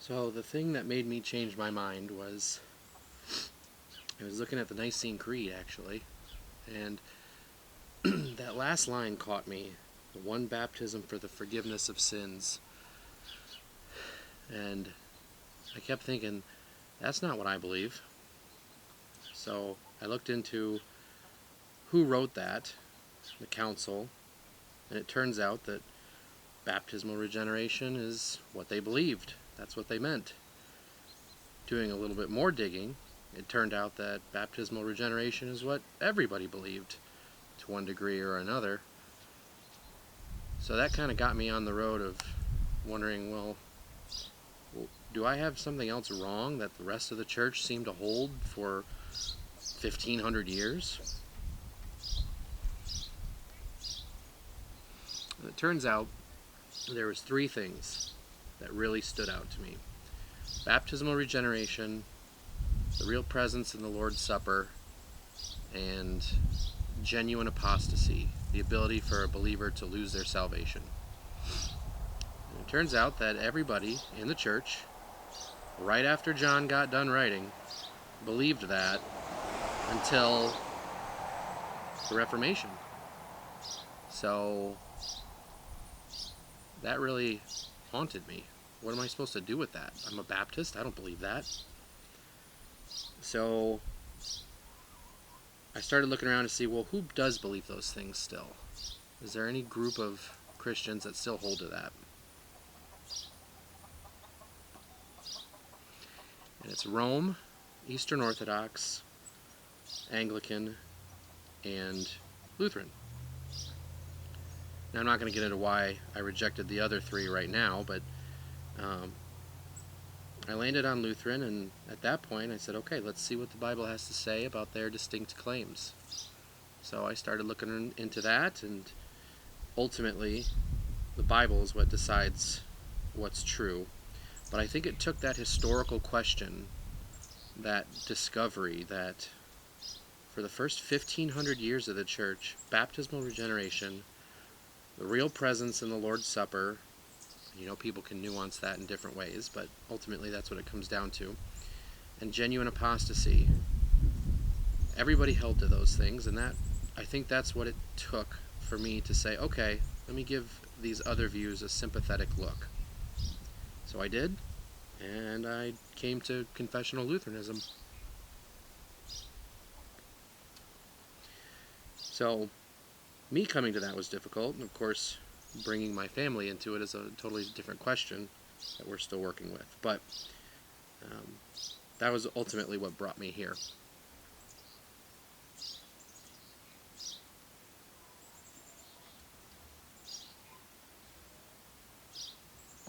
So the thing that made me change my mind was I was looking at the Nicene Creed, actually, and that last line caught me. The one baptism for the forgiveness of sins. And I kept thinking, that's not what I believe. So I looked into who wrote that, the council, and it turns out that baptismal regeneration is what they believed. That's what they meant. Doing a little bit more digging, it turned out that baptismal regeneration is what everybody believed to one degree or another. So that kind of got me on the road of wondering, well, do I have something else wrong that the rest of the church seemed to hold for 1,500 years? And it turns out there was three things that really stood out to me. Baptismal regeneration, the real presence in the Lord's Supper, and genuine apostasy, the ability for a believer to lose their salvation. And it turns out that everybody in the church, right after John got done writing, believed that until the Reformation. So that really haunted me. What am I supposed to do with that? I'm a Baptist. I don't believe that. So I started looking around to see, well, who does believe those things still? Is there any group of Christians that still hold to that? And it's Rome, Eastern Orthodox, Anglican, and Lutheran. Now, I'm not going to get into why I rejected the other three right now, but I landed on Lutheran, and at that point I said, okay, let's see what the Bible has to say about their distinct claims. So I started looking into that, and ultimately the Bible is what decides what's true. But I think it took that historical question, that discovery, that for the first 1,500 years of the church, baptismal regeneration, the real presence in the Lord's Supper, people can nuance that in different ways, but ultimately that's what it comes down to, and genuine apostasy. Everybody held to those things, and I think that's what it took for me to say, okay, let me give these other views a sympathetic look. So I did, and I came to Confessional Lutheranism. So me coming to that was difficult, and of course bringing my family into it is a totally different question that we're still working with. But that was ultimately what brought me here.